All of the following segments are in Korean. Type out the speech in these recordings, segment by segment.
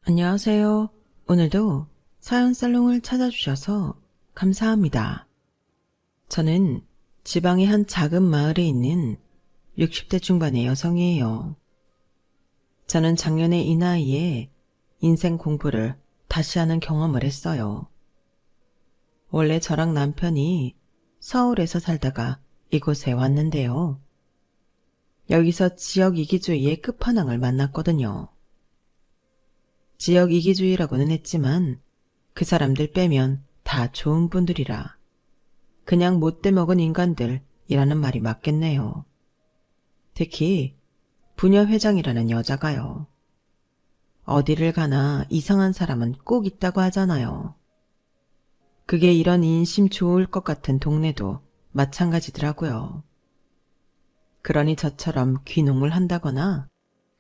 안녕하세요. 오늘도 사연 살롱을 찾아주셔서 감사합니다. 저는 지방의 한 작은 마을에 있는 60대 중반의 여성이에요. 저는 작년에 이 나이에 인생 공부를 다시 하는 경험을 했어요. 원래 저랑 남편이 서울에서 살다가 이곳에 왔는데요. 여기서 지역 이기주의의 끝판왕을 만났거든요. 지역 이기주의라고는 했지만 그 사람들 빼면 다 좋은 분들이라 그냥 못돼 먹은 인간들이라는 말이 맞겠네요. 특히 부녀 회장이라는 여자가요. 어디를 가나 이상한 사람은 꼭 있다고 하잖아요. 그게 이런 인심 좋을 것 같은 동네도 마찬가지더라고요. 그러니 저처럼 귀농을 한다거나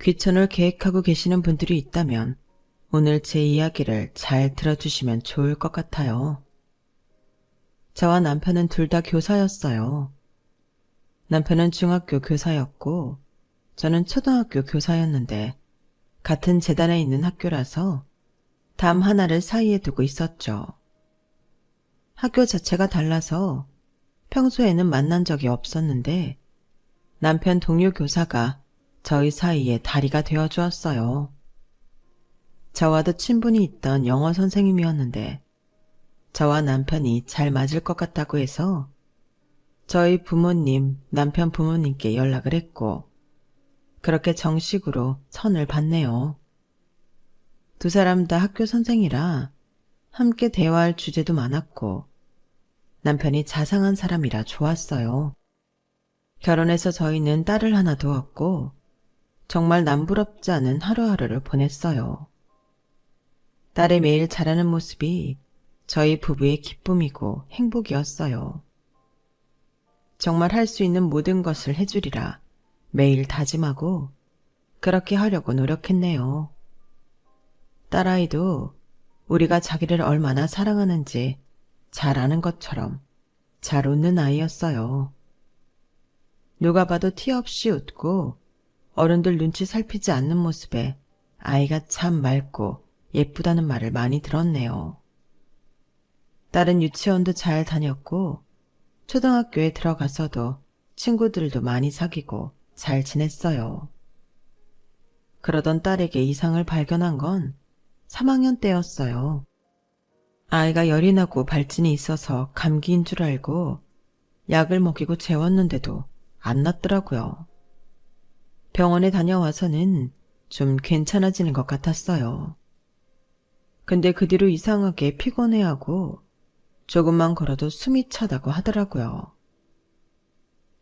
귀촌을 계획하고 계시는 분들이 있다면 오늘 제 이야기를 잘 들어주시면 좋을 것 같아요. 저와 남편은 둘 다 교사였어요. 남편은 중학교 교사였고 저는 초등학교 교사였는데 같은 재단에 있는 학교라서 담 하나를 사이에 두고 있었죠. 학교 자체가 달라서 평소에는 만난 적이 없었는데 남편 동료 교사가 저희 사이에 다리가 되어주었어요. 저와도 친분이 있던 영어 선생님이었는데 저와 남편이 잘 맞을 것 같다고 해서 저희 부모님, 남편 부모님께 연락을 했고 그렇게 정식으로 선을 봤네요. 두 사람 다 학교 선생이라 함께 대화할 주제도 많았고 남편이 자상한 사람이라 좋았어요. 결혼해서 저희는 딸을 하나 두었고 정말 남부럽지 않은 하루하루를 보냈어요. 딸의 매일 자라는 모습이 저희 부부의 기쁨이고 행복이었어요. 정말 할 수 있는 모든 것을 해주리라 매일 다짐하고 그렇게 하려고 노력했네요. 딸아이도 우리가 자기를 얼마나 사랑하는지 잘 아는 것처럼 잘 웃는 아이였어요. 누가 봐도 티 없이 웃고 어른들 눈치 살피지 않는 모습에 아이가 참 맑고 예쁘다는 말을 많이 들었네요. 딸은 유치원도 잘 다녔고 초등학교에 들어가서도 친구들도 많이 사귀고 잘 지냈어요. 그러던 딸에게 이상을 발견한 건 3학년 때였어요. 아이가 열이 나고 발진이 있어서 감기인 줄 알고 약을 먹이고 재웠는데도 안 낫더라고요. 병원에 다녀와서는 좀 괜찮아지는 것 같았어요. 근데 그 뒤로 이상하게 피곤해하고 조금만 걸어도 숨이 차다고 하더라고요.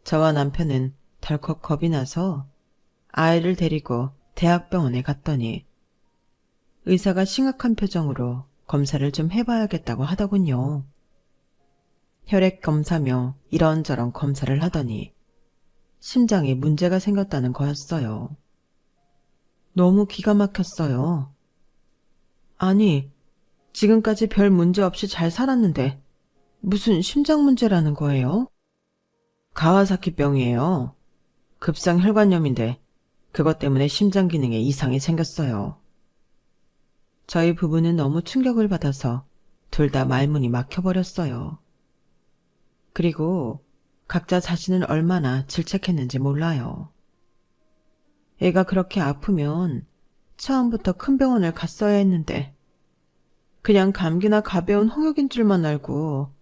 저와 남편은 덜컥 겁이 나서 아이를 데리고 대학병원에 갔더니 의사가 심각한 표정으로 검사를 좀 해봐야겠다고 하더군요. 혈액 검사며 이런저런 검사를 하더니 심장에 문제가 생겼다는 거였어요. 너무 기가 막혔어요. 아니, 지금까지 별 문제 없이 잘 살았는데 무슨 심장 문제라는 거예요? 가와사키병이에요. 급성 혈관염인데 그것 때문에 심장 기능에 이상이 생겼어요. 저희 부부는 너무 충격을 받아서 둘 다 말문이 막혀버렸어요. 그리고 각자 자신은 얼마나 질책했는지 몰라요. 애가 그렇게 아프면 처음부터 큰 병원을 갔어야 했는데 그냥 감기나 가벼운 홍역인 줄만 알고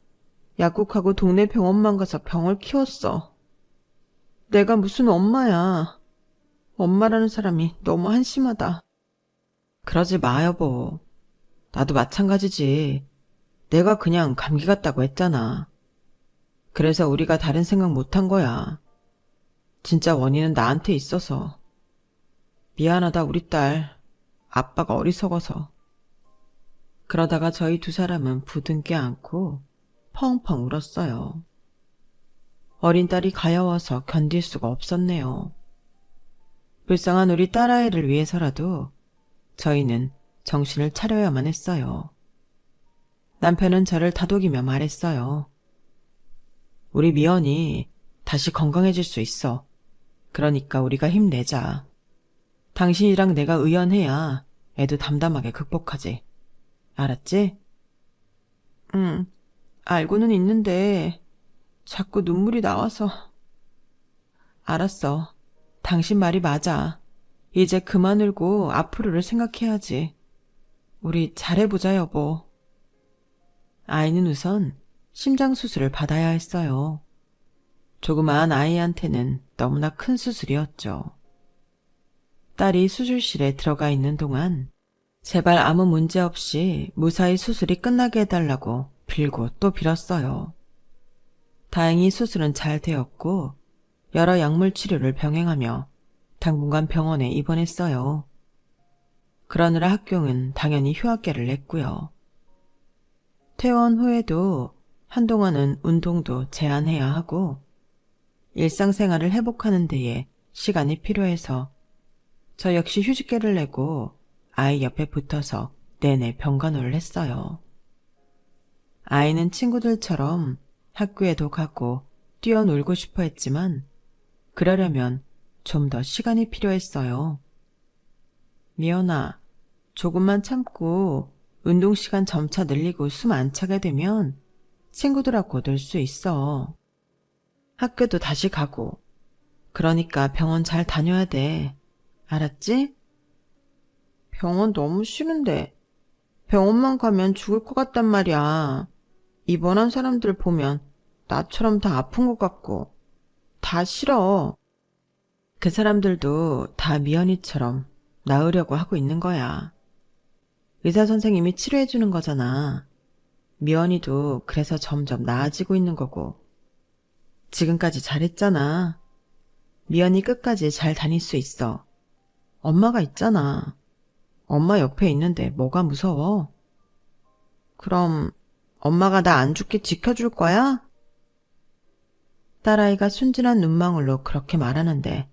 약국하고 동네 병원만 가서 병을 키웠어. 내가 무슨 엄마야. 엄마라는 사람이 너무 한심하다. 그러지 마, 여보. 나도 마찬가지지. 내가 그냥 감기 같다고 했잖아. 그래서 우리가 다른 생각 못한 거야. 진짜 원인은 나한테 있어서. 미안하다, 우리 딸. 아빠가 어리석어서. 그러다가 저희 두 사람은 부둥켜 안고 펑펑 울었어요. 어린 딸이 가여워서 견딜 수가 없었네요. 불쌍한 우리 딸아이를 위해서라도 저희는 정신을 차려야만 했어요. 남편은 저를 다독이며 말했어요. 우리 미연이 다시 건강해질 수 있어. 그러니까 우리가 힘내자. 당신이랑 내가 의연해야 애도 담담하게 극복하지. 알았지? 응, 알고는 있는데 자꾸 눈물이 나와서. 알았어. 당신 말이 맞아. 이제 그만 울고 앞으로를 생각해야지. 우리 잘해보자, 여보. 아이는 우선 심장 수술을 받아야 했어요. 조그마한 아이한테는 너무나 큰 수술이었죠. 딸이 수술실에 들어가 있는 동안 제발 아무 문제 없이 무사히 수술이 끝나게 해달라고 빌고 또 빌었어요. 다행히 수술은 잘 되었고 여러 약물 치료를 병행하며 당분간 병원에 입원했어요. 그러느라 학교는 당연히 휴학계를 냈고요. 퇴원 후에도 한동안은 운동도 제한해야 하고 일상생활을 회복하는 데에 시간이 필요해서 저 역시 휴직계를 내고 아이 옆에 붙어서 내내 병간호를 했어요. 아이는 친구들처럼 학교에도 가고 뛰어놀고 싶어 했지만 그러려면 좀 더 시간이 필요했어요. 미연아, 조금만 참고 운동 시간 점차 늘리고 숨 안 차게 되면 친구들하고 놀 수 있어. 학교도 다시 가고. 그러니까 병원 잘 다녀야 돼. 알았지? 병원 너무 싫은데. 병원만 가면 죽을 것 같단 말이야. 입원한 사람들 보면 나처럼 다 아픈 것 같고. 다 싫어. 그 사람들도 다 미연이처럼 나으려고 하고 있는 거야. 의사 선생님이 치료해주는 거잖아. 미연이도 그래서 점점 나아지고 있는 거고. 지금까지 잘했잖아. 미연이 끝까지 잘 다닐 수 있어. 엄마가 있잖아. 엄마 옆에 있는데 뭐가 무서워? 그럼 엄마가 나 안 죽게 지켜줄 거야? 딸아이가 순진한 눈망울로 그렇게 말하는데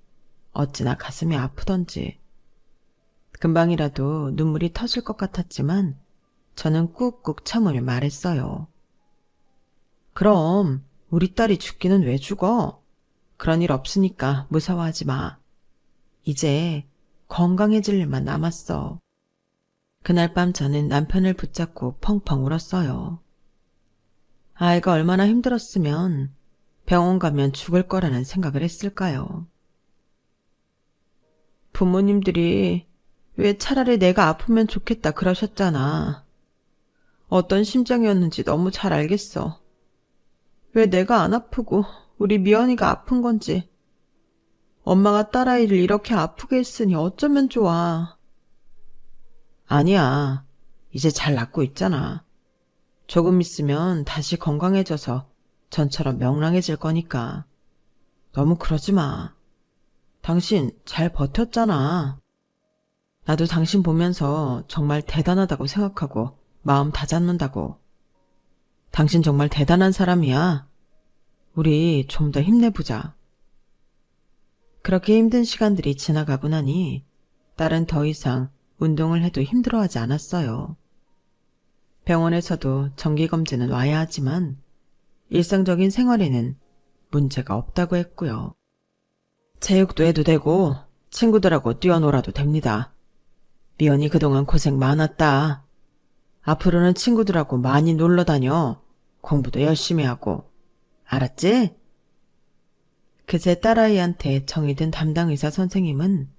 어찌나 가슴이 아프던지. 금방이라도 눈물이 터질 것 같았지만 저는 꾹꾹 참으며 말했어요. 그럼 우리 딸이 죽기는 왜 죽어? 그런 일 없으니까 무서워하지 마. 이제 건강해질 일만 남았어. 그날 밤 저는 남편을 붙잡고 펑펑 울었어요. 아이가 얼마나 힘들었으면 병원 가면 죽을 거라는 생각을 했을까요? 부모님들이 왜 차라리 내가 아프면 좋겠다 그러셨잖아. 어떤 심정이었는지 너무 잘 알겠어. 왜 내가 안 아프고 우리 미연이가 아픈 건지. 엄마가 딸아이를 이렇게 아프게 했으니 어쩌면 좋아. 아니야. 이제 잘 낫고 있잖아. 조금 있으면 다시 건강해져서 전처럼 명랑해질 거니까. 너무 그러지 마. 당신 잘 버텼잖아. 나도 당신 보면서 정말 대단하다고 생각하고 마음 다잡는다고. 당신 정말 대단한 사람이야. 우리 좀 더 힘내보자. 그렇게 힘든 시간들이 지나가고 나니 딸은 더 이상 운동을 해도 힘들어하지 않았어요. 병원에서도 정기검진은 와야 하지만 일상적인 생활에는 문제가 없다고 했고요. 체육도 해도 되고 친구들하고 뛰어놀아도 됩니다. 미연이 그동안 고생 많았다. 앞으로는 친구들하고 많이 놀러 다녀. 공부도 열심히 하고. 알았지? 그제 딸아이한테 정이 든 담당 의사 선생님은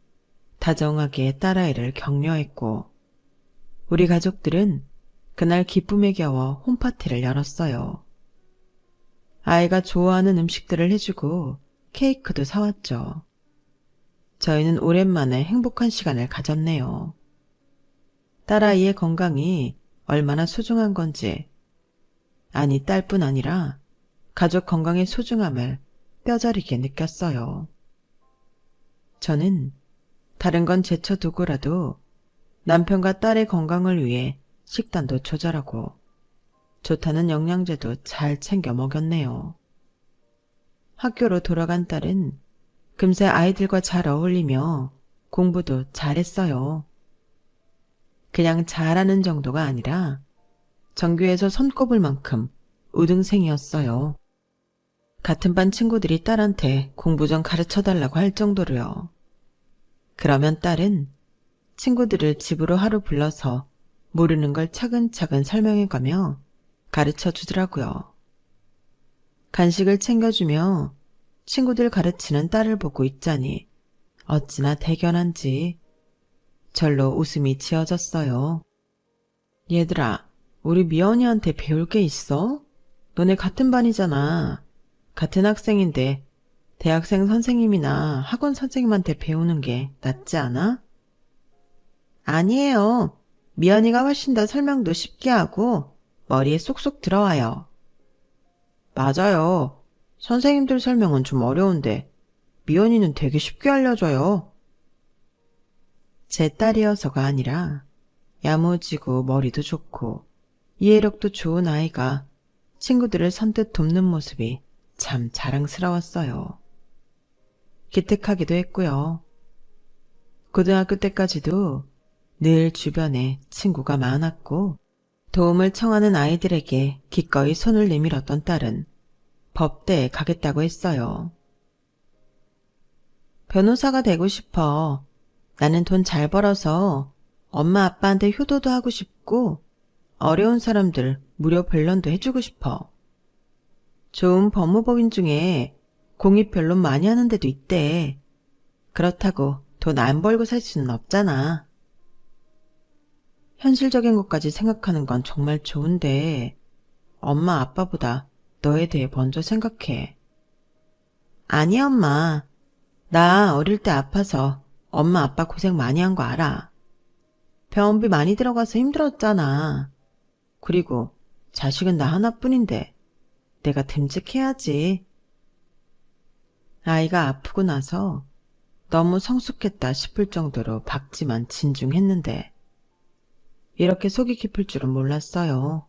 다정하게 딸아이를 격려했고 우리 가족들은 그날 기쁨에 겨워 홈파티를 열었어요. 아이가 좋아하는 음식들을 해주고 케이크도 사왔죠. 저희는 오랜만에 행복한 시간을 가졌네요. 딸아이의 건강이 얼마나 소중한 건지, 아니 딸뿐 아니라 가족 건강의 소중함을 뼈저리게 느꼈어요. 저는 다른 건 제쳐두고라도 남편과 딸의 건강을 위해 식단도 조절하고 좋다는 영양제도 잘 챙겨 먹였네요. 학교로 돌아간 딸은 금세 아이들과 잘 어울리며 공부도 잘했어요. 그냥 잘하는 정도가 아니라 전교에서 손꼽을 만큼 우등생이었어요. 같은 반 친구들이 딸한테 공부 좀 가르쳐달라고 할 정도로요. 그러면 딸은 친구들을 집으로 하루 불러서 모르는 걸 차근차근 설명해가며 가르쳐 주더라고요. 간식을 챙겨주며 친구들 가르치는 딸을 보고 있자니 어찌나 대견한지 절로 웃음이 지어졌어요. 얘들아, 우리 미연이한테 배울 게 있어? 너네 같은 반이잖아. 같은 학생인데 대학생 선생님이나 학원 선생님한테 배우는 게 낫지 않아? 아니에요. 미연이가 훨씬 더 설명도 쉽게 하고 머리에 쏙쏙 들어와요. 맞아요. 선생님들 설명은 좀 어려운데 미연이는 되게 쉽게 알려줘요. 제 딸이어서가 아니라 야무지고 머리도 좋고 이해력도 좋은 아이가 친구들을 선뜻 돕는 모습이 참 자랑스러웠어요. 기특하기도 했고요. 고등학교 때까지도 늘 주변에 친구가 많았고 도움을 청하는 아이들에게 기꺼이 손을 내밀었던 딸은 법대에 가겠다고 했어요. 변호사가 되고 싶어. 나는 돈 잘 벌어서 엄마 아빠한테 효도도 하고 싶고 어려운 사람들 무료 변론도 해주고 싶어. 좋은 법무법인 중에 공익 변론 많이 하는 데도 있대. 그렇다고 돈 안 벌고 살 수는 없잖아. 현실적인 것까지 생각하는 건 정말 좋은데 엄마 아빠보다 너에 대해 먼저 생각해. 아니 엄마. 나 어릴 때 아파서 엄마 아빠 고생 많이 한 거 알아. 병원비 많이 들어가서 힘들었잖아. 그리고 자식은 나 하나뿐인데 내가 듬직해야지. 아이가 아프고 나서 너무 성숙했다 싶을 정도로 박지만 진중했는데 이렇게 속이 깊을 줄은 몰랐어요.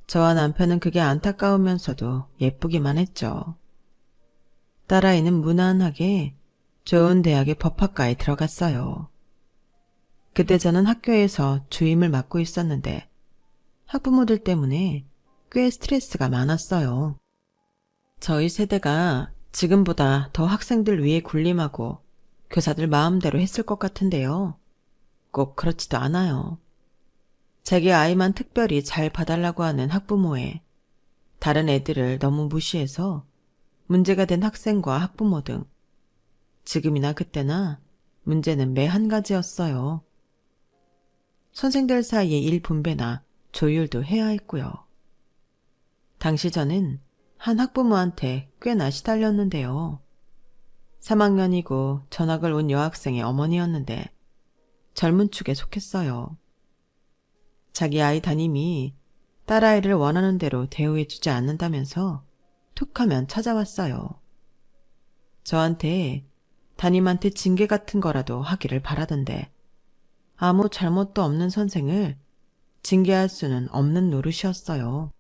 저와 남편은 그게 안타까우면서도 예쁘기만 했죠. 딸아이는 무난하게 좋은 대학의 법학과에 들어갔어요. 그때 저는 학교에서 주임을 맡고 있었는데 학부모들 때문에 꽤 스트레스가 많았어요. 저희 세대가 지금보다 더 학생들 위에 군림하고 교사들 마음대로 했을 것 같은데요. 꼭 그렇지도 않아요. 자기 아이만 특별히 잘 봐달라고 하는 학부모에 다른 애들을 너무 무시해서 문제가 된 학생과 학부모 등 지금이나 그때나 문제는 매 한 가지였어요. 선생들 사이의 일 분배나 조율도 해야 했고요. 당시 저는 한 학부모한테 꽤나 시달렸는데요. 3학년이고 전학을 온 여학생의 어머니였는데 젊은 축에 속했어요. 자기 아이 담임이 딸아이를 원하는 대로 대우해주지 않는다면서 툭하면 찾아왔어요. 저한테 담임한테 징계 같은 거라도 하기를 바라던데 아무 잘못도 없는 선생을 징계할 수는 없는 노릇이었어요.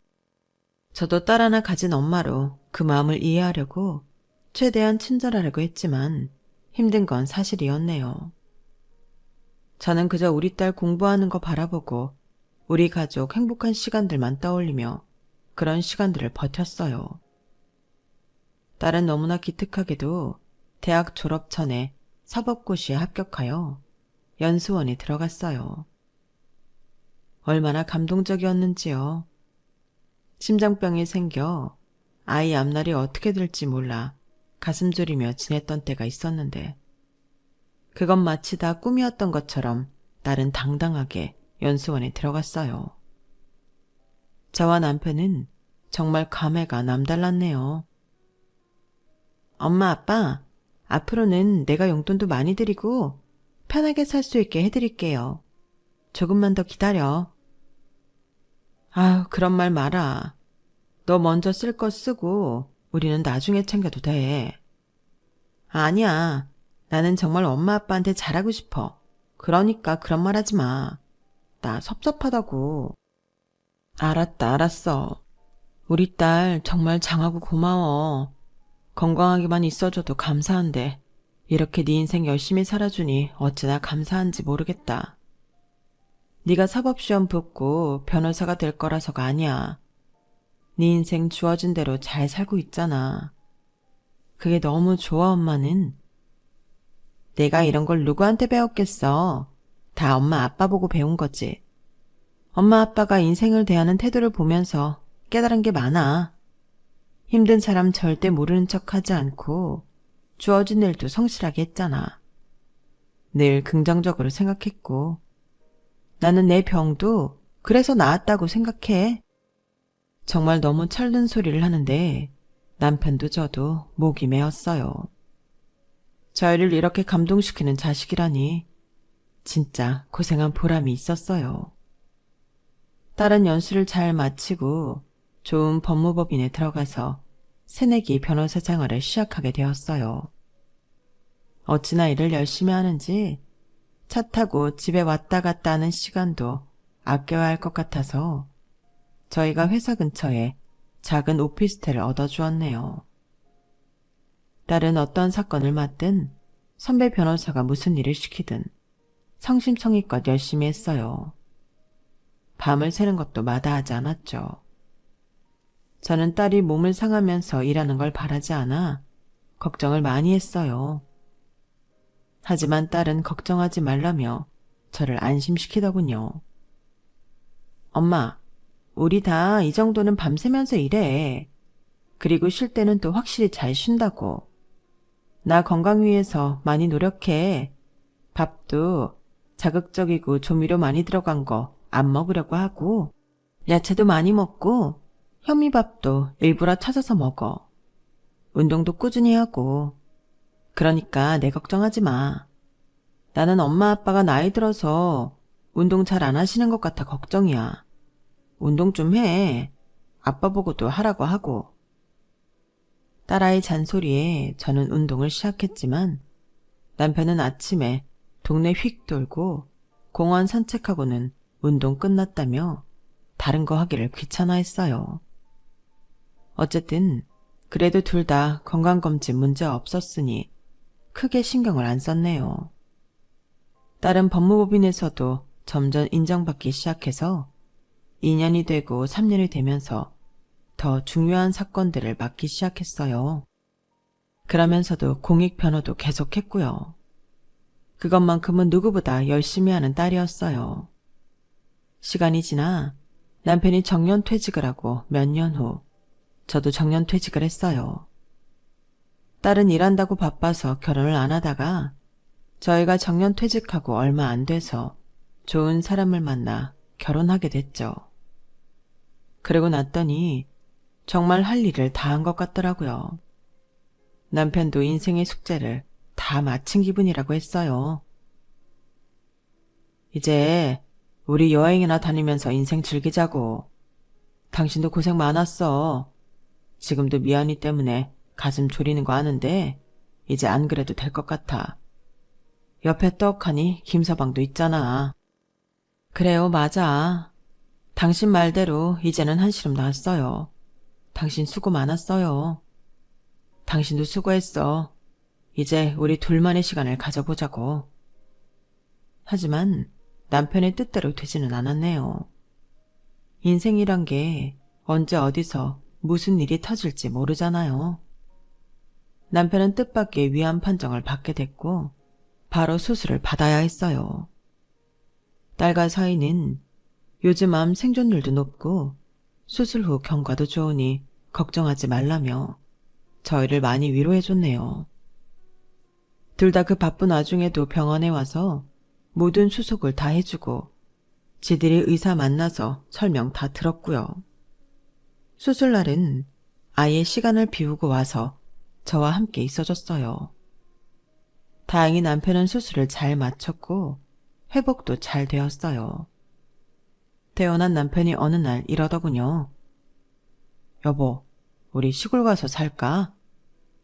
저도 딸 하나 가진 엄마로 그 마음을 이해하려고 최대한 친절하려고 했지만 힘든 건 사실이었네요. 저는 그저 우리 딸 공부하는 거 바라보고 우리 가족 행복한 시간들만 떠올리며 그런 시간들을 버텼어요. 딸은 너무나 기특하게도 대학 졸업 전에 사법고시에 합격하여 연수원에 들어갔어요. 얼마나 감동적이었는지요. 심장병이 생겨 아이 앞날이 어떻게 될지 몰라 가슴 졸이며 지냈던 때가 있었는데 그건 마치 다 꿈이었던 것처럼 딸은 당당하게 연수원에 들어갔어요. 저와 남편은 정말 감회가 남달랐네요. 엄마 아빠, 앞으로는 내가 용돈도 많이 드리고 편하게 살 수 있게 해드릴게요. 조금만 더 기다려. 아유, 그런 말 마라. 너 먼저 쓸 거 쓰고 우리는 나중에 챙겨도 돼. 아니야. 나는 정말 엄마 아빠한테 잘하고 싶어. 그러니까 그런 말 하지 마. 나 섭섭하다고. 알았어. 우리 딸 정말 장하고 고마워. 건강하게만 있어줘도 감사한데 이렇게 네 인생 열심히 살아주니 어찌나 감사한지 모르겠다. 네가 사법시험 붙고 변호사가 될 거라서가 아니야. 네 인생 주어진 대로 잘 살고 있잖아. 그게 너무 좋아 엄마는. 내가 이런 걸 누구한테 배웠겠어. 다 엄마 아빠 보고 배운 거지. 엄마 아빠가 인생을 대하는 태도를 보면서 깨달은 게 많아. 힘든 사람 절대 모르는 척하지 않고 주어진 일도 성실하게 했잖아. 늘 긍정적으로 생각했고 나는 내 병도 그래서 나았다고 생각해. 정말 너무 철든 소리를 하는데 남편도 저도 목이 메었어요. 저희를 이렇게 감동시키는 자식이라니 진짜 고생한 보람이 있었어요. 딸은 연수를 잘 마치고 좋은 법무법인에 들어가서 새내기 변호사 생활을 시작하게 되었어요. 어찌나 일을 열심히 하는지 차 타고 집에 왔다 갔다 하는 시간도 아껴야 할 것 같아서 저희가 회사 근처에 작은 오피스텔을 얻어주었네요. 딸은 어떤 사건을 맡든 선배 변호사가 무슨 일을 시키든 성심성의껏 열심히 했어요. 밤을 새는 것도 마다하지 않았죠. 저는 딸이 몸을 상하면서 일하는 걸 바라지 않아 걱정을 많이 했어요. 하지만 딸은 걱정하지 말라며 저를 안심시키더군요. 엄마, 우리 다 이 정도는 밤새면서 일해. 그리고 쉴 때는 또 확실히 잘 쉰다고. 나 건강 위해서 많이 노력해. 밥도 자극적이고 조미료 많이 들어간 거 안 먹으려고 하고 야채도 많이 먹고 현미밥도 일부러 찾아서 먹어. 운동도 꾸준히 하고. 그러니까 내 걱정하지 마. 나는 엄마 아빠가 나이 들어서 운동 잘 안 하시는 것 같아 걱정이야. 운동 좀 해. 아빠 보고도 하라고 하고. 딸아이 잔소리에 저는 운동을 시작했지만 남편은 아침에 동네 휙 돌고 공원 산책하고는 운동 끝났다며 다른 거 하기를 귀찮아했어요. 어쨌든 그래도 둘 다 건강검진 문제 없었으니 크게 신경을 안 썼네요. 딸은 법무법인에서도 점점 인정받기 시작해서 2년이 되고 3년이 되면서 더 중요한 사건들을 맡기 시작했어요. 그러면서도 공익변호도 계속했고요. 그것만큼은 누구보다 열심히 하는 딸이었어요. 시간이 지나 남편이 정년퇴직을 하고 몇 년 후 저도 정년퇴직을 했어요. 딸은 일한다고 바빠서 결혼을 안 하다가 저희가 정년퇴직하고 얼마 안 돼서 좋은 사람을 만나 결혼하게 됐죠. 그러고 났더니 정말 할 일을 다 한 것 같더라고요. 남편도 인생의 숙제를 다 마친 기분이라고 했어요. 이제 우리 여행이나 다니면서 인생 즐기자고. 당신도 고생 많았어. 지금도 미안이 때문에 가슴 졸이는 거 아는데 이제 안 그래도 될 것 같아. 옆에 떡하니 김서방도 있잖아. 그래요, 맞아. 당신 말대로 이제는 한시름 났어요. 당신 수고 많았어요. 당신도 수고했어. 이제 우리 둘만의 시간을 가져보자고. 하지만 남편의 뜻대로 되지는 않았네요. 인생이란 게 언제 어디서 무슨 일이 터질지 모르잖아요. 남편은 뜻밖의 위암 판정을 받게 됐고 바로 수술을 받아야 했어요. 딸과 사이는 요즘 암 생존율도 높고 수술 후 경과도 좋으니 걱정하지 말라며 저희를 많이 위로해줬네요. 둘 다 그 바쁜 와중에도 병원에 와서 모든 수속을 다 해주고 지들이 의사 만나서 설명 다 들었고요. 수술날은 아예 시간을 비우고 와서 저와 함께 있어줬어요. 다행히 남편은 수술을 잘 마쳤고 회복도 잘 되었어요. 태어난 남편이 어느 날 이러더군요. 여보, 우리 시골 가서 살까?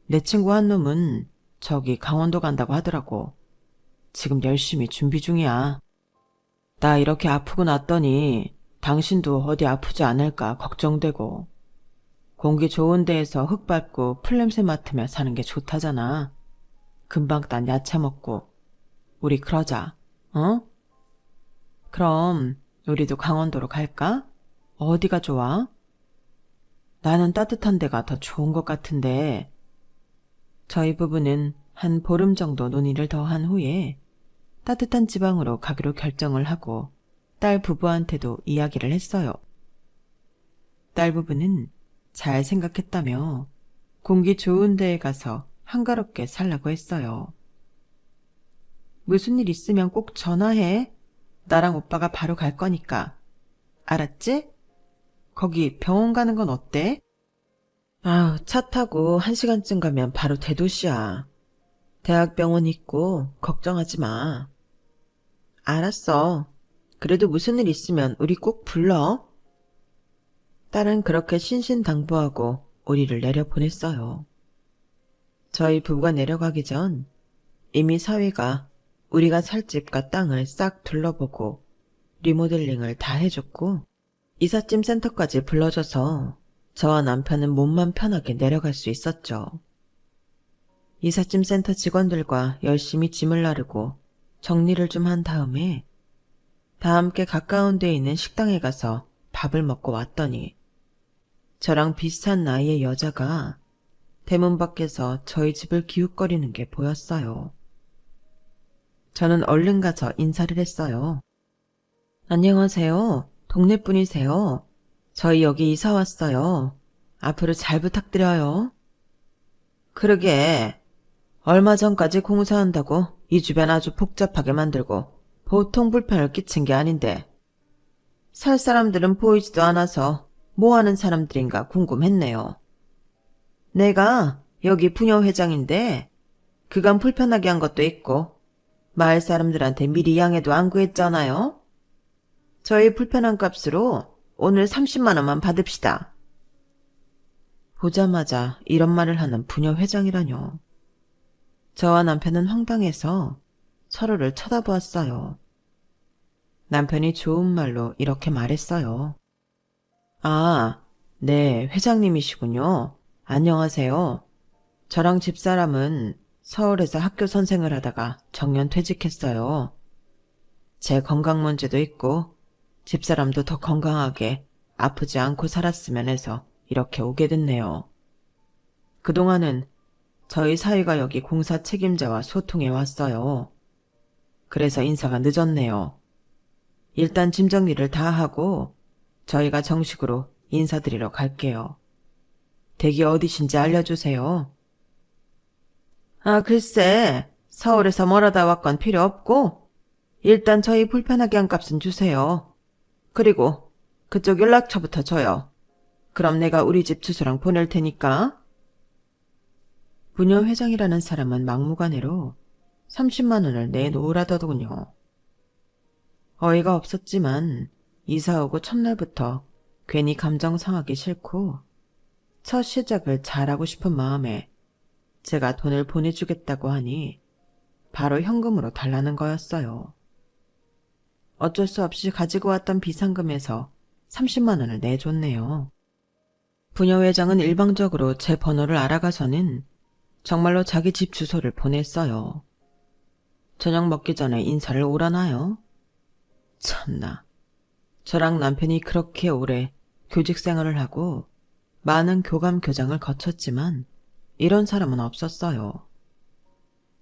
내 친구 한 놈은 저기 강원도 간다고 하더라고. 지금 열심히 준비 중이야. 나 이렇게 아프고 났더니 당신도 어디 아프지 않을까 걱정되고. 공기 좋은 데에서 흙 밟고 풀냄새 맡으며 사는 게 좋다잖아. 금방 딴 야채 먹고. 우리 그러자, 어? 그럼 우리도 강원도로 갈까? 어디가 좋아? 나는 따뜻한 데가 더 좋은 것 같은데. 저희 부부는 한 보름 정도 논의를 더한 후에 따뜻한 지방으로 가기로 결정을 하고 딸 부부한테도 이야기를 했어요. 딸 부부는 잘 생각했다며 공기 좋은 데에 가서 한가롭게 살라고 했어요. 무슨 일 있으면 꼭 전화해. 나랑 오빠가 바로 갈 거니까. 알았지? 거기 병원 가는 건 어때? 아우, 차 타고 1시간쯤 가면 바로 대도시야. 대학병원 있고 걱정하지 마. 알았어. 그래도 무슨 일 있으면 우리 꼭 불러. 딸은 그렇게 신신당부하고 우리를 내려보냈어요. 저희 부부가 내려가기 전 이미 사위가 우리가 살 집과 땅을 싹 둘러보고 리모델링을 다 해줬고 이삿짐 센터까지 불러줘서 저와 남편은 몸만 편하게 내려갈 수 있었죠. 이삿짐 센터 직원들과 열심히 짐을 나르고 정리를 좀 한 다음에 다 함께 가까운 데에 있는 식당에 가서 밥을 먹고 왔더니 저랑 비슷한 나이의 여자가 대문 밖에서 저희 집을 기웃거리는 게 보였어요. 저는 얼른 가서 인사를 했어요. 안녕하세요. 동네 분이세요? 저희 여기 이사 왔어요. 앞으로 잘 부탁드려요. 그러게. 얼마 전까지 공사한다고 이 주변 아주 복잡하게 만들고 보통 불편을 끼친 게 아닌데 살 사람들은 보이지도 않아서 뭐 하는 사람들인가 궁금했네요. 내가 여기 부녀회장인데 그간 불편하게 한 것도 있고 마을 사람들한테 미리 양해도 안 구했잖아요. 저희 불편한 값으로 오늘 30만 원만 받읍시다. 보자마자 이런 말을 하는 부녀회장이라뇨. 저와 남편은 황당해서 서로를 쳐다보았어요. 남편이 좋은 말로 이렇게 말했어요. 아, 네, 회장님이시군요. 안녕하세요. 저랑 집사람은 서울에서 학교 선생을 하다가 정년 퇴직했어요. 제 건강 문제도 있고 집사람도 더 건강하게 아프지 않고 살았으면 해서 이렇게 오게 됐네요. 그동안은 저희 사위가 여기 공사 책임자와 소통해 왔어요. 그래서 인사가 늦었네요. 일단 짐 정리를 다 하고 저희가 정식으로 인사드리러 갈게요. 댁이 어디신지 알려주세요. 아, 글쎄, 서울에서 멀어다 왔건 필요 없고 일단 저희 불편하게 한 값은 주세요. 그리고 그쪽 연락처부터 줘요. 그럼 내가 우리 집 주소랑 보낼 테니까. 부녀 회장이라는 사람은 막무가내로 30만 원을 내놓으라더군요. 어이가 없었지만 이사 오고 첫날부터 괜히 감정 상하기 싫고 첫 시작을 잘하고 싶은 마음에 제가 돈을 보내주겠다고 하니 바로 현금으로 달라는 거였어요. 어쩔 수 없이 가지고 왔던 비상금에서 30만 원을 내줬네요. 부녀회장은 일방적으로 제 번호를 알아가서는 정말로 자기 집 주소를 보냈어요. 저녁 먹기 전에 인사를 오라나요? 참나. 저랑 남편이 그렇게 오래 교직 생활을 하고 많은 교감 교장을 거쳤지만 이런 사람은 없었어요.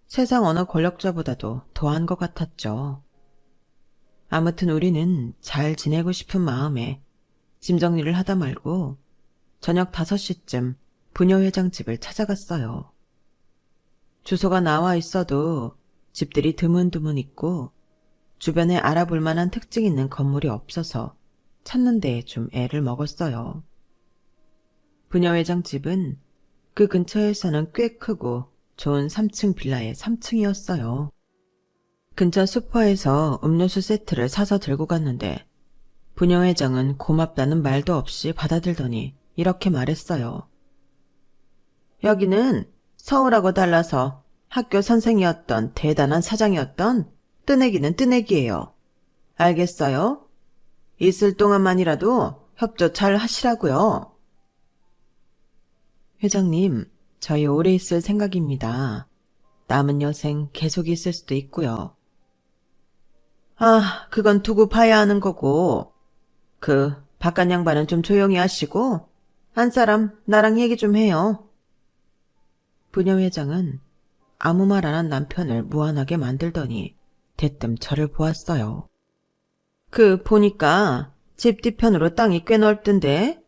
세상 어느 권력자보다도 더한 것 같았죠. 아무튼 우리는 잘 지내고 싶은 마음에 짐 정리를 하다 말고 저녁 5시쯤 부녀회장 집을 찾아갔어요. 주소가 나와 있어도 집들이 드문드문 있고 주변에 알아볼 만한 특징 있는 건물이 없어서 찾는 데에 좀 애를 먹었어요. 부녀회장 집은 그 근처에서는 꽤 크고 좋은 3층 빌라의 3층이었어요. 근처 슈퍼에서 음료수 세트를 사서 들고 갔는데 부녀회장은 고맙다는 말도 없이 받아들더니 이렇게 말했어요. 여기는 서울하고 달라서 학교 선생이었던 대단한 사장이었던 뜨내기는 뜨내기예요. 알겠어요? 있을 동안만이라도 협조 잘 하시라고요. 회장님, 저희 오래 있을 생각입니다. 남은 여생 계속 있을 수도 있고요. 아, 그건 두고 봐야 하는 거고 그 바깥 양반은 좀 조용히 하시고 한 사람 나랑 얘기 좀 해요. 부녀회장은 아무 말 안 한 남편을 무안하게 만들더니 대뜸 저를 보았어요. 보니까 집 뒤편으로 땅이 꽤 넓던데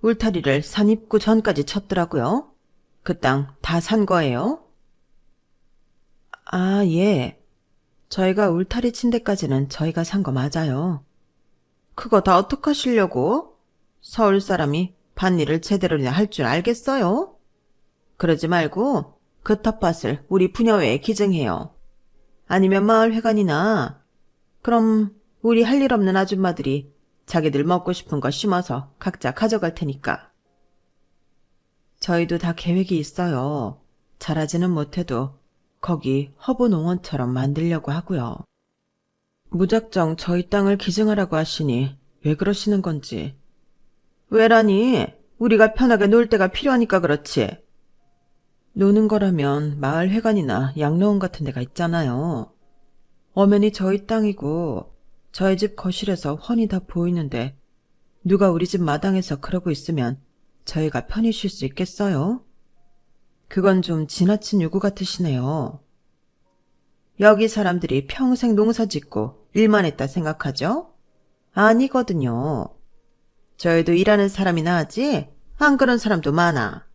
울타리를 산 입구 전까지 쳤더라고요. 그 땅 다 산 거예요? 아, 예. 저희가 울타리 친 데까지는 저희가 산 거 맞아요. 그거 다 어떡하시려고? 서울 사람이 밭일을 제대로나 할 줄 알겠어요? 그러지 말고 그 텃밭을 우리 부녀회에 기증해요. 아니면 마을회관이나 그럼 우리 할 일 없는 아줌마들이 자기들 먹고 싶은 거 심어서 각자 가져갈 테니까. 저희도 다 계획이 있어요. 잘하지는 못해도 거기 허브농원처럼 만들려고 하고요. 무작정 저희 땅을 기증하라고 하시니 왜 그러시는 건지. 왜라니? 우리가 편하게 놀 데가 필요하니까 그렇지. 노는 거라면 마을회관이나 양로원 같은 데가 있잖아요. 엄연히 저희 땅이고 저희 집 거실에서 훤히 다 보이는데 누가 우리 집 마당에서 그러고 있으면 저희가 편히 쉴 수 있겠어요? 그건 좀 지나친 요구 같으시네요. 여기 사람들이 평생 농사 짓고 일만 했다 생각하죠? 아니거든요. 저희도 일하는 사람이나 하지 안 그런 사람도 많아.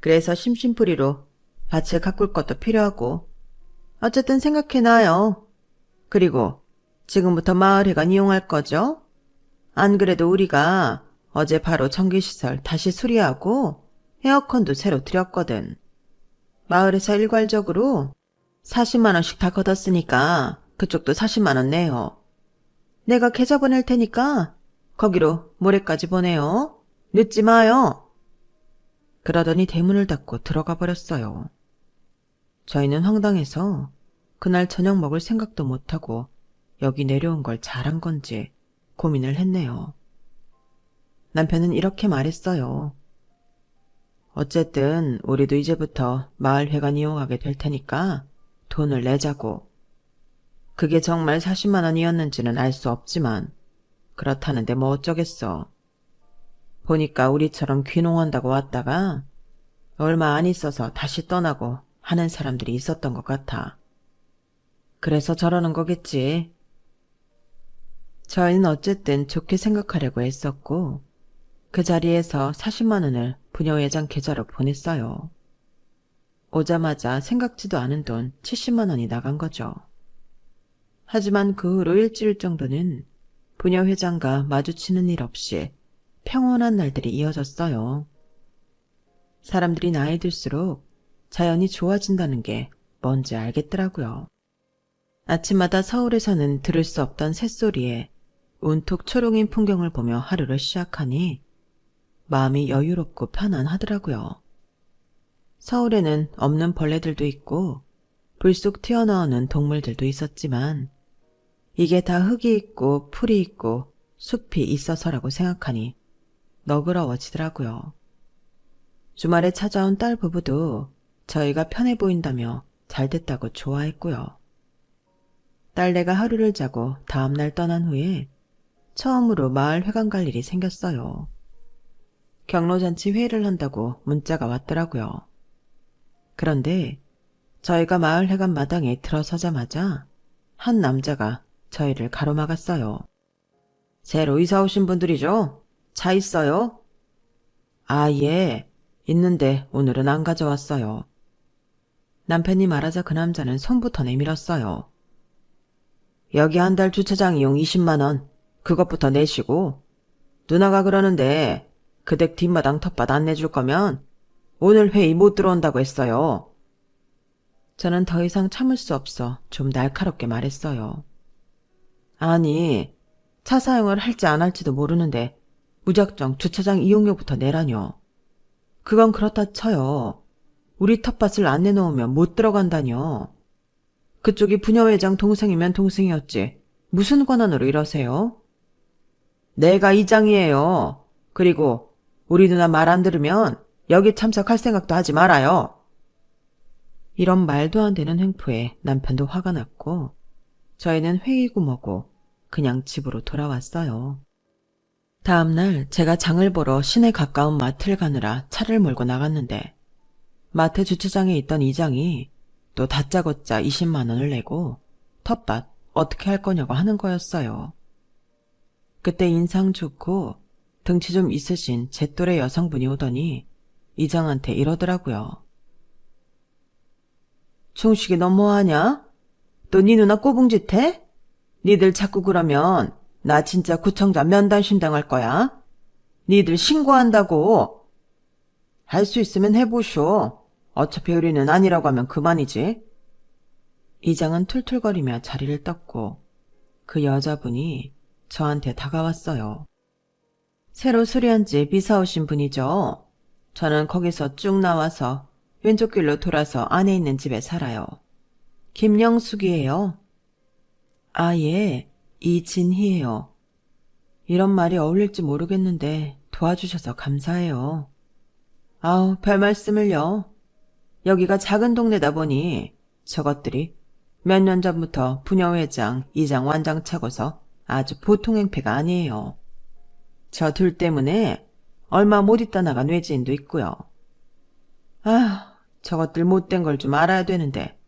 그래서 심심풀이로 밭을 가꿀 것도 필요하고 어쨌든 생각해놔요. 그리고 지금부터 마을회관 이용할 거죠? 안 그래도 우리가 어제 바로 전기시설 다시 수리하고 에어컨도 새로 들였거든. 마을에서 일괄적으로 40만 원씩 다 걷었으니까 그쪽도 40만 원 내요. 내가 계좌 보낼 테니까 거기로 모레까지 보내요. 늦지 마요. 그러더니 대문을 닫고 들어가 버렸어요. 저희는 황당해서 그날 저녁 먹을 생각도 못하고 여기 내려온 걸 잘한 건지 고민을 했네요. 남편은 이렇게 말했어요. 어쨌든 우리도 이제부터 마을회관 이용하게 될 테니까 돈을 내자고. 그게 정말 40만 원이었는지는 알 수 없지만 그렇다는데 뭐 어쩌겠어. 보니까 우리처럼 귀농한다고 왔다가 얼마 안 있어서 다시 떠나고 하는 사람들이 있었던 것 같아. 그래서 저러는 거겠지. 저희는 어쨌든 좋게 생각하려고 했었고 그 자리에서 40만 원을 부녀회장 계좌로 보냈어요. 오자마자 생각지도 않은 돈 70만 원이 나간 거죠. 하지만 그 후로 일주일 정도는 부녀회장과 마주치는 일 없이 평온한 날들이 이어졌어요. 사람들이 나이 들수록 자연이 좋아진다는 게 뭔지 알겠더라고요. 아침마다 서울에서는 들을 수 없던 새소리에 온통 초롱인 풍경을 보며 하루를 시작하니 마음이 여유롭고 편안하더라고요. 서울에는 없는 벌레들도 있고 불쑥 튀어나오는 동물들도 있었지만 이게 다 흙이 있고 풀이 있고 숲이 있어서라고 생각하니 너그러워지더라고요. 주말에 찾아온 딸 부부도 저희가 편해 보인다며 잘 됐다고 좋아했고요. 딸내가 하루를 자고 다음날 떠난 후에 처음으로 마을 회관 갈 일이 생겼어요. 경로잔치 회의를 한다고 문자가 왔더라고요. 그런데 저희가 마을 회관 마당에 들어서자마자 한 남자가 저희를 가로막았어요. 새로 이사 오신 분들이죠? 차 있어요? 아, 예. 있는데 오늘은 안 가져왔어요. 남편이 말하자 그 남자는 손부터 내밀었어요. 여기 한 달 주차장 이용 20만 원. 그것부터 내시고 누나가 그러는데 그 댁 뒷마당 텃밭 안 내줄 거면 오늘 회의 못 들어온다고 했어요. 저는 더 이상 참을 수 없어 좀 날카롭게 말했어요. 아니, 차 사용을 할지 안 할지도 모르는데 무작정 주차장 이용료부터 내라뇨. 그건 그렇다 쳐요. 우리 텃밭을 안 내놓으면 못 들어간다뇨. 그쪽이 부녀회장 동생이면 동생이었지. 무슨 권한으로 이러세요? 내가 이장이에요. 그리고 우리 누나 말 안 들으면 여기 참석할 생각도 하지 말아요. 이런 말도 안 되는 횡포에 남편도 화가 났고 저희는 회의고 뭐고 그냥 집으로 돌아왔어요. 다음날 제가 장을 보러 시내 가까운 마트를 가느라 차를 몰고 나갔는데 마트 주차장에 있던 이장이 또 다짜고짜 20만 원을 내고 텃밭 어떻게 할 거냐고 하는 거였어요. 그때 인상 좋고 등치 좀 있으신 제 또래 여성분이 오더니 이장한테 이러더라고요. 충식이 너 뭐하냐? 또 네 누나 꼬붕짓 해? 니들 자꾸 그러면 나 진짜 구청장 면담 신당할 거야. 니들 신고한다고. 할 수 있으면 해보쇼. 어차피 우리는 아니라고 하면 그만이지. 이장은 툴툴거리며 자리를 떴고 그 여자분이 저한테 다가왔어요. 새로 수리한 집 이사 오신 분이죠. 저는 거기서 쭉 나와서 왼쪽 길로 돌아서 안에 있는 집에 살아요. 김영숙이에요. 아, 예, 이진희예요. 이런 말이 어울릴지 모르겠는데 도와주셔서 감사해요. 아우, 별 말씀을요. 여기가 작은 동네다 보니 저것들이 몇 년 전부터 부녀회장, 이장 완장 차고서 아주 보통 행패가 아니에요. 저 둘 때문에 얼마 못 있다 나간 외지인도 있고요. 아, 저것들 못된 걸 좀 알아야 되는데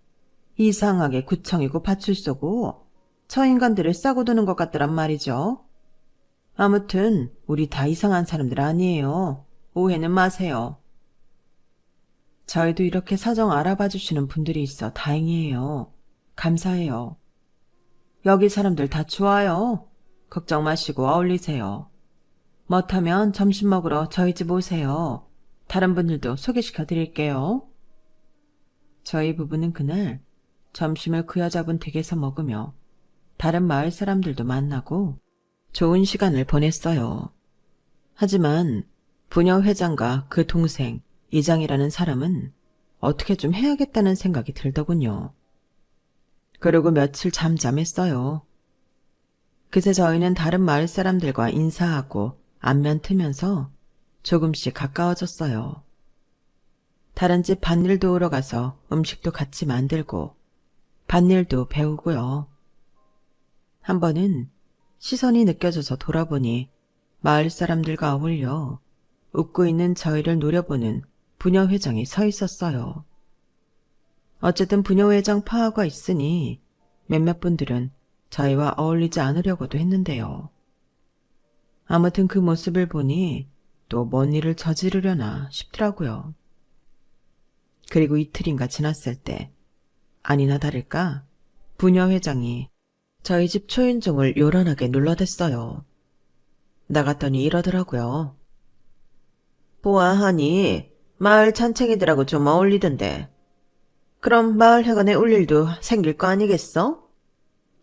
이상하게 구청이고 파출소고 저 인간들을 싸고 두는 것 같더란 말이죠. 아무튼 우리 다 이상한 사람들 아니에요. 오해는 마세요. 저희도 이렇게 사정 알아봐 주시는 분들이 있어 다행이에요. 감사해요. 여기 사람들 다 좋아요. 걱정 마시고 어울리세요. 못하면 점심 먹으러 저희 집 오세요. 다른 분들도 소개시켜 드릴게요. 저희 부부는 그날 점심을 그 여자분 댁에서 먹으며 다른 마을 사람들도 만나고 좋은 시간을 보냈어요. 하지만 부녀 회장과 그 동생 이장이라는 사람은 어떻게 좀 해야겠다는 생각이 들더군요. 그리고 며칠 잠잠했어요. 그새 저희는 다른 마을 사람들과 인사하고 안면 트면서 조금씩 가까워졌어요. 다른 집 밭일 도우러 가서 음식도 같이 만들고 밭일도 배우고요. 한 번은 시선이 느껴져서 돌아보니 마을 사람들과 어울려 웃고 있는 저희를 노려보는 부녀회장이 서 있었어요. 어쨌든 부녀회장 파화가 있으니 몇몇 분들은 저희와 어울리지 않으려고도 했는데요. 아무튼 그 모습을 보니 또 뭔 일을 저지르려나 싶더라고요. 그리고 이틀인가 지났을 때 아니나 다를까 부녀회장이 저희 집 초인종을 요란하게 눌러댔어요. 나갔더니 이러더라고요. 보아하니 마을 잔챙이들하고 좀 어울리던데. 그럼 마을회관에 올 일도 생길 거 아니겠어?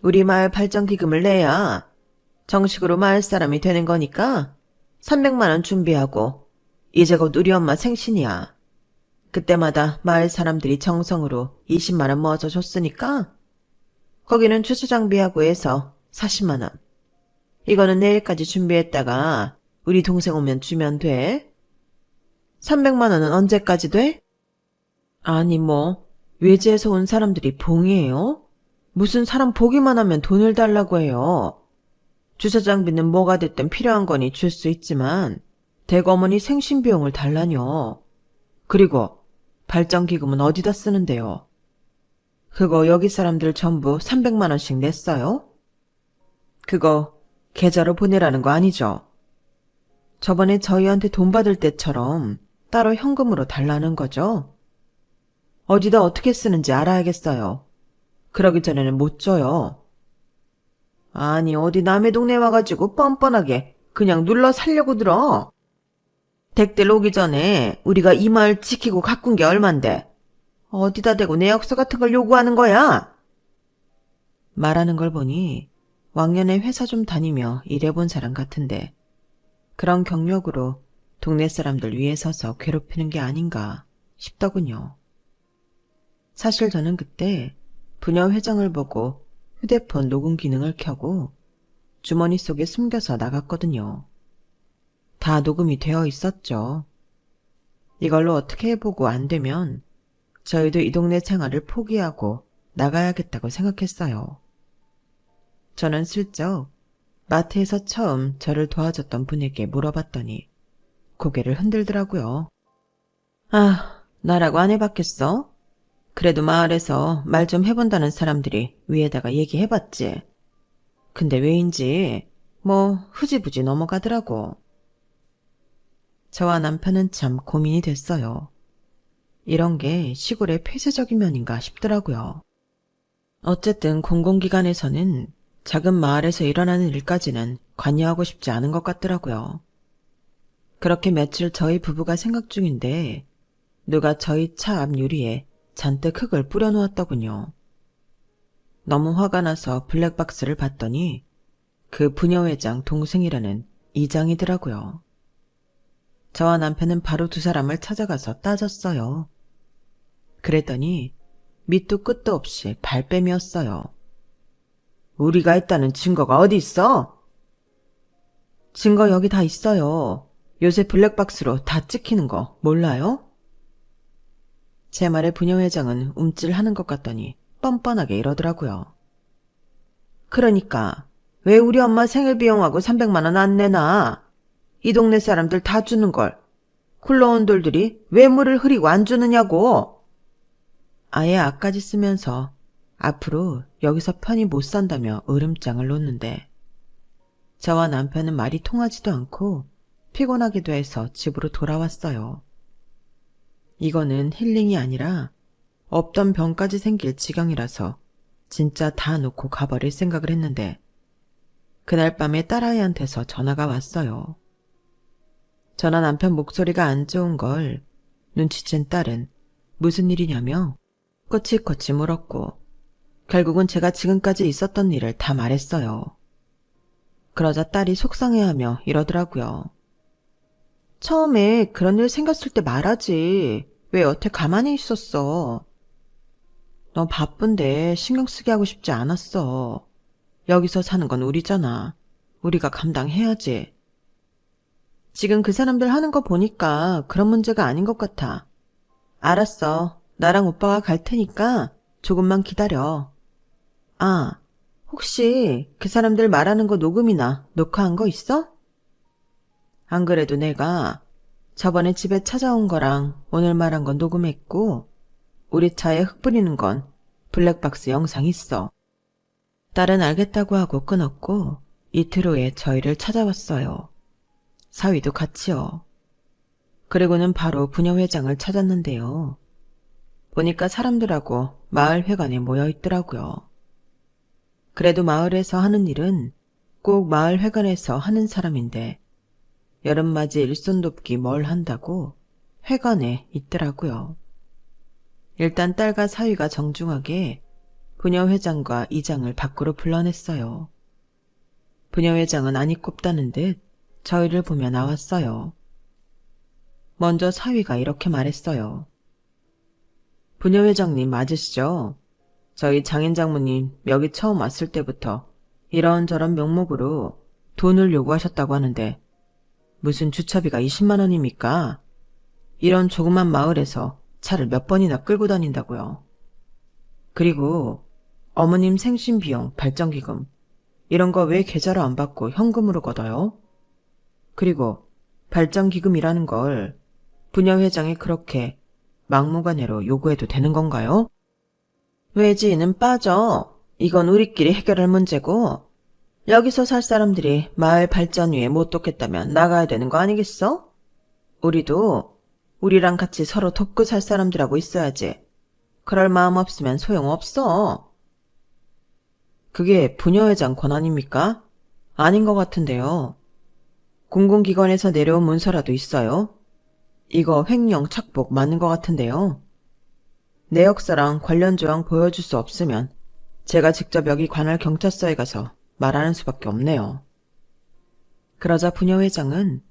우리 마을 발전기금을 내야 정식으로 마을 사람이 되는 거니까 300만 원 준비하고 이제 곧 우리 엄마 생신이야. 그때마다 마을 사람들이 정성으로 20만 원 모아서 줬으니까 거기는 주차장비하고 해서 40만 원. 이거는 내일까지 준비했다가 우리 동생 오면 주면 돼. 300만 원은 언제까지 돼? 아니 뭐 외지에서 온 사람들이 봉이에요? 무슨 사람 보기만 하면 돈을 달라고 해요. 주차장비는 뭐가 됐든 필요한 거니 줄 수 있지만 대거머니 생신비용을 달라뇨. 그리고 발전기금은 어디다 쓰는데요? 그거 여기 사람들 전부 300만 원씩 냈어요? 그거 계좌로 보내라는 거 아니죠? 저번에 저희한테 돈 받을 때처럼 따로 현금으로 달라는 거죠? 어디다 어떻게 쓰는지 알아야겠어요. 그러기 전에는 못 줘요. 아니 어디 남의 동네 와가지고 뻔뻔하게 그냥 눌러 살려고 들어. 댁들 오기 전에 우리가 이 마을 지키고 가꾼 게 얼만데 어디다 대고 내역서 같은 걸 요구하는 거야? 말하는 걸 보니 왕년에 회사 좀 다니며 일해본 사람 같은데 그런 경력으로 동네 사람들 위에 서서 괴롭히는 게 아닌가 싶더군요. 사실 저는 그때 부녀 회장을 보고 휴대폰 녹음 기능을 켜고 주머니 속에 숨겨서 나갔거든요. 다 녹음이 되어 있었죠. 이걸로 어떻게 해보고 안 되면 저희도 이 동네 생활을 포기하고 나가야겠다고 생각했어요. 저는 슬쩍 마트에서 처음 저를 도와줬던 분에게 물어봤더니 고개를 흔들더라고요. 아, 나라고 안 해봤겠어? 그래도 마을에서 말 좀 해본다는 사람들이 위에다가 얘기해봤지. 근데 왜인지 흐지부지 넘어가더라고. 저와 남편은 참 고민이 됐어요. 이런 게 시골의 폐쇄적인 면인가 싶더라고요. 어쨌든 공공기관에서는 작은 마을에서 일어나는 일까지는 관여하고 싶지 않은 것 같더라고요. 그렇게 며칠 저희 부부가 생각 중인데 누가 저희 차 앞 유리에 잔뜩 흙을 뿌려놓았더군요. 너무 화가 나서 블랙박스를 봤더니 그 부녀회장 동생이라는 이장이더라고요. 저와 남편은 바로 두 사람을 찾아가서 따졌어요. 그랬더니 밑도 끝도 없이 발뺌이었어요. 우리가 했다는 증거가 어디 있어? 증거 여기 다 있어요. 요새 블랙박스로 다 찍히는 거 몰라요? 제 말에 부녀회장은 움찔하는 것 같더니 뻔뻔하게 이러더라고요. 그러니까 왜 우리 엄마 생일 비용하고 300만 원 안 내나? 이 동네 사람들 다 주는 걸. 굴러온 돌들이 왜 물을 흐리고 안 주느냐고. 아예 앞까지 쓰면서 앞으로 여기서 편히 못 산다며 으름장을 놓는데 저와 남편은 말이 통하지도 않고 피곤하기도 해서 집으로 돌아왔어요. 이거는 힐링이 아니라 없던 병까지 생길 지경이라서 진짜 다 놓고 가버릴 생각을 했는데 그날 밤에 딸아이한테서 전화가 왔어요. 저나 남편 목소리가 안 좋은 걸 눈치챈 딸은 무슨 일이냐며 꼬치꼬치 물었고 결국은 제가 지금까지 있었던 일을 다 말했어요. 그러자 딸이 속상해하며 이러더라고요. 처음에 그런 일 생겼을 때 말하지. 왜 여태 가만히 있었어. 너 바쁜데 신경 쓰게 하고 싶지 않았어. 여기서 사는 건 우리잖아. 우리가 감당해야지. 지금 그 사람들 하는 거 보니까 그런 문제가 아닌 것 같아. 알았어. 나랑 오빠가 갈 테니까 조금만 기다려. 아, 혹시 그 사람들 말하는 거 녹음이나 녹화한 거 있어? 안 그래도 내가 저번에 집에 찾아온 거랑 오늘 말한 건 녹음했고 우리 차에 흙 뿌리는 건 블랙박스 영상 있어. 딸은 알겠다고 하고 끊었고 이틀 후에 저희를 찾아왔어요. 사위도 같이요. 그리고는 바로 부녀회장을 찾았는데요. 보니까 사람들하고 마을회관에 모여 있더라고요. 그래도 마을에서 하는 일은 꼭 마을회관에서 하는 사람인데 여름맞이 일손 돕기 뭘 한다고 회관에 있더라고요. 일단 딸과 사위가 정중하게 부녀회장과 이장을 밖으로 불러냈어요. 부녀회장은 안이 꼽다는 듯 저희를 보며 나왔어요. 먼저 사위가 이렇게 말했어요. 부녀회장님 맞으시죠? 저희 장인장모님 여기 처음 왔을 때부터 이런저런 명목으로 돈을 요구하셨다고 하는데 무슨 주차비가 20만 원입니까? 이런 조그만 마을에서 차를 몇 번이나 끌고 다닌다고요. 그리고 어머님 생신비용, 발전기금 이런 거 왜 계좌로 안 받고 현금으로 걷어요? 그리고 발전기금이라는 걸 부녀회장이 그렇게 막무가내로 요구해도 되는 건가요? 외지인은 빠져. 이건 우리끼리 해결할 문제고 여기서 살 사람들이 마을 발전 위에 못 돕겠다면 나가야 되는 거 아니겠어? 우리도 우리랑 같이 서로 돕고 살 사람들하고 있어야지. 그럴 마음 없으면 소용없어. 그게 부녀회장 권한입니까? 아닌 것 같은데요. 공공기관에서 내려온 문서라도 있어요. 이거 횡령 착복 맞는 것 같은데요. 내역서랑 관련 조항 보여줄 수 없으면 제가 직접 여기 관할 경찰서에 가서 말하는 수밖에 없네요. 그러자 부녀회장은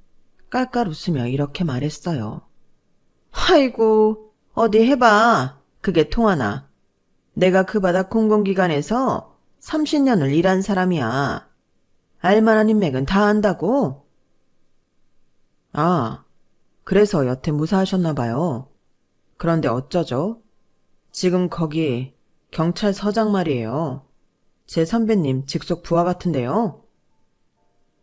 깔깔 웃으며 이렇게 말했어요. 아이고, 어디 해봐. 그게 통하나. 내가 그 바닥 공공기관에서 30년을 일한 사람이야. 알만한 인맥은 다 안다고? 아, 그래서 여태 무사하셨나 봐요. 그런데 어쩌죠? 지금 거기 경찰서장 말이에요. 제 선배님 직속 부하 같은데요.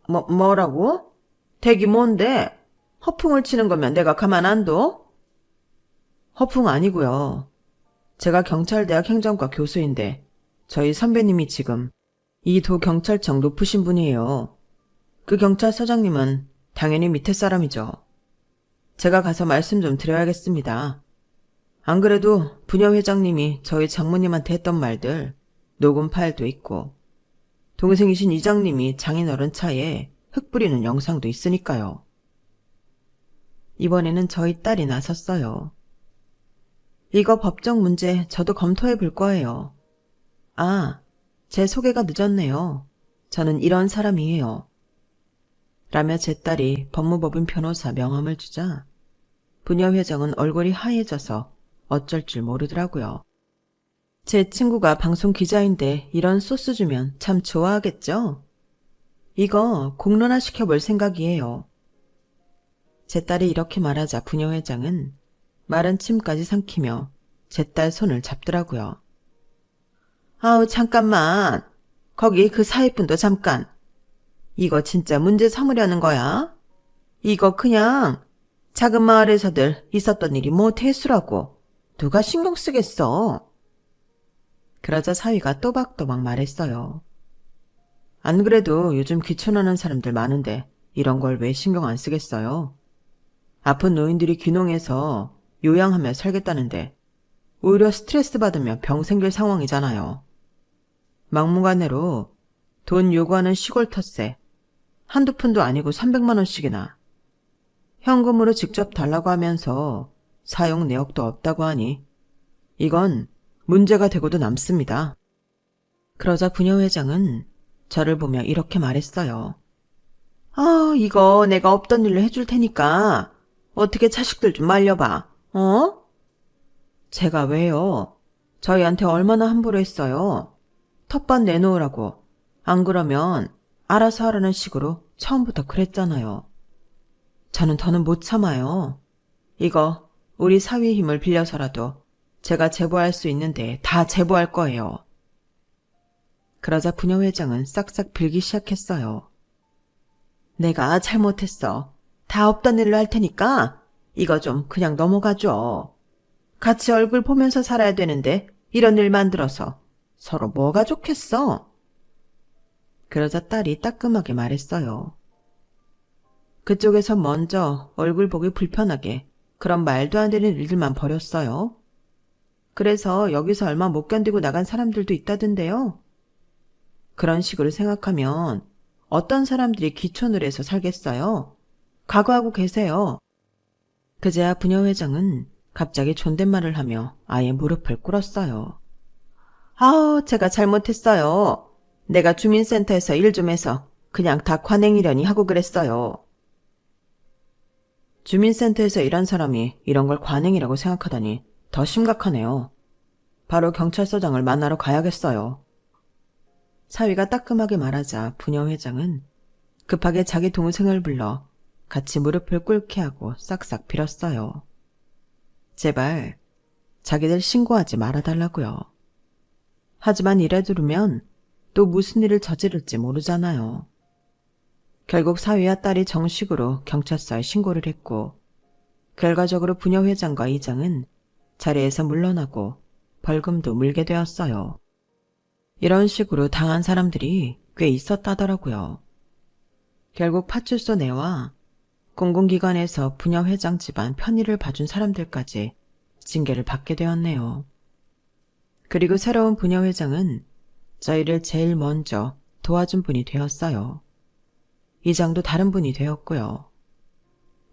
뭐라고? 댁이 뭔데? 허풍을 치는 거면 내가 가만 안 둬? 허풍 아니고요. 제가 경찰대학 행정과 교수인데 저희 선배님이 지금 이 도경찰청 높으신 분이에요. 그 경찰서장님은 당연히 밑에 사람이죠. 제가 가서 말씀 좀 드려야겠습니다. 안 그래도 부녀 회장님이 저희 장모님한테 했던 말들 녹음 파일도 있고 동생이신 이장님이 장인어른 차에 흙 뿌리는 영상도 있으니까요. 이번에는 저희 딸이 나섰어요. 이거 법적 문제 저도 검토해 볼 거예요. 아, 제 소개가 늦었네요. 저는 이런 사람이에요. 라며 제 딸이 법무법인 변호사 명함을 주자 부녀 회장은 얼굴이 하얘져서 어쩔 줄 모르더라고요. 제 친구가 방송 기자인데 이런 소스 주면 참 좋아하겠죠? 이거 공론화 시켜볼 생각이에요. 제 딸이 이렇게 말하자 부녀 회장은 마른 침까지 삼키며 제 딸 손을 잡더라고요. 아우 잠깐만. 거기 그 사회분도 잠깐. 이거 진짜 문제 삼으려는 거야? 이거 그냥 작은 마을에서들 있었던 일이 뭐 대수라고. 누가 신경 쓰겠어. 그러자 사위가 또박또박 말했어요. 안 그래도 요즘 귀촌하는 사람들 많은데 이런 걸 왜 신경 안 쓰겠어요? 아픈 노인들이 귀농해서 요양하며 살겠다는데 오히려 스트레스 받으면 병 생길 상황이잖아요. 막무가내로 돈 요구하는 시골 텃세 한두 푼도 아니고 300만 원씩이나 현금으로 직접 달라고 하면서 사용 내역도 없다고 하니 이건 문제가 되고도 남습니다. 그러자 부녀 회장은 저를 보며 이렇게 말했어요. 이거 내가 없던 일로 해줄 테니까 어떻게 자식들 좀 말려봐. 제가 왜요? 저희한테 얼마나 함부로 했어요. 텃밭 내놓으라고. 안 그러면 알아서 하라는 식으로 처음부터 그랬잖아요. 저는 더는 못 참아요. 이거 우리 사위의 힘을 빌려서라도 제가 제보할 수 있는데 다 제보할 거예요. 그러자 부녀 회장은 싹싹 빌기 시작했어요. 내가 잘못했어. 다 없던 일로 할 테니까 이거 좀 그냥 넘어가줘. 같이 얼굴 보면서 살아야 되는데 이런 일 만들어서 서로 뭐가 좋겠어? 그러자 딸이 따끔하게 말했어요. 그쪽에서 먼저 얼굴 보기 불편하게 그런 말도 안 되는 일들만 벌였어요. 그래서 여기서 얼마 못 견디고 나간 사람들도 있다던데요. 그런 식으로 생각하면 어떤 사람들이 귀촌을 해서 살겠어요? 각오하고 계세요. 그제야 부녀 회장은 갑자기 존댓말을 하며 아예 무릎을 꿇었어요. 제가 잘못했어요. 내가 주민센터에서 일 좀 해서 그냥 다 관행이려니 하고 그랬어요. 주민센터에서 일한 사람이 이런 걸 관행이라고 생각하다니 더 심각하네요. 바로 경찰서장을 만나러 가야겠어요. 사위가 따끔하게 말하자 부녀 회장은 급하게 자기 동생을 불러 같이 무릎을 꿇게 하고 싹싹 빌었어요. 제발 자기들 신고하지 말아달라고요. 하지만 이래 두면 또 무슨 일을 저지를지 모르잖아요. 결국 사위와 딸이 정식으로 경찰서에 신고를 했고 결과적으로 부녀 회장과 이장은 자리에서 물러나고 벌금도 물게 되었어요. 이런 식으로 당한 사람들이 꽤 있었다더라고요. 결국 파출소 내와 공공기관에서 부녀 회장 집안 편의를 봐준 사람들까지 징계를 받게 되었네요. 그리고 새로운 부녀 회장은 저희를 제일 먼저 도와준 분이 되었어요. 이장도 다른 분이 되었고요.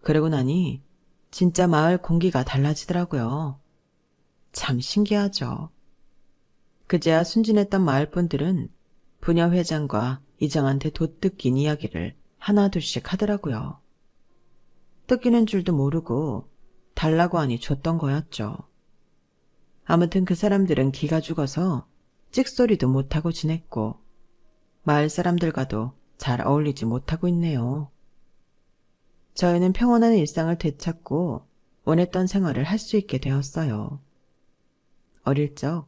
그러고 나니 진짜 마을 공기가 달라지더라고요. 참 신기하죠. 그제야 순진했던 마을분들은 부녀 회장과 이장한테 돛 뜯긴 이야기를 하나둘씩 하더라고요. 뜯기는 줄도 모르고 달라고 하니 줬던 거였죠. 아무튼 그 사람들은 기가 죽어서 찍소리도 못하고 지냈고 마을 사람들과도 잘 어울리지 못하고 있네요. 저희는 평온한 일상을 되찾고 원했던 생활을 할 수 있게 되었어요. 어릴 적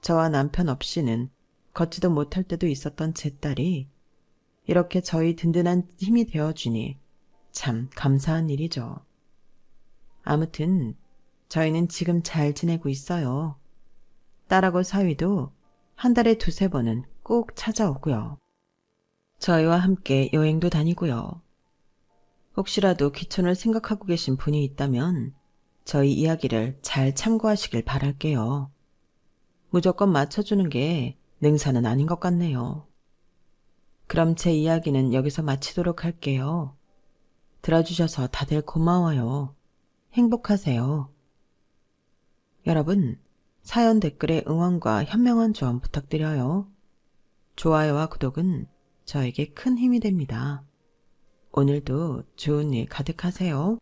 저와 남편 없이는 걷지도 못할 때도 있었던 제 딸이 이렇게 저희 든든한 힘이 되어주니 참 감사한 일이죠. 아무튼 저희는 지금 잘 지내고 있어요. 딸하고 사위도 한 달에 두세 번은 꼭 찾아오고요. 저희와 함께 여행도 다니고요. 혹시라도 귀촌을 생각하고 계신 분이 있다면 저희 이야기를 잘 참고하시길 바랄게요. 무조건 맞춰주는 게 능사는 아닌 것 같네요. 그럼 제 이야기는 여기서 마치도록 할게요. 들어주셔서 다들 고마워요. 행복하세요. 여러분, 사연 댓글에 응원과 현명한 조언 부탁드려요. 좋아요와 구독은 저에게 큰 힘이 됩니다. 오늘도 좋은 일 가득하세요.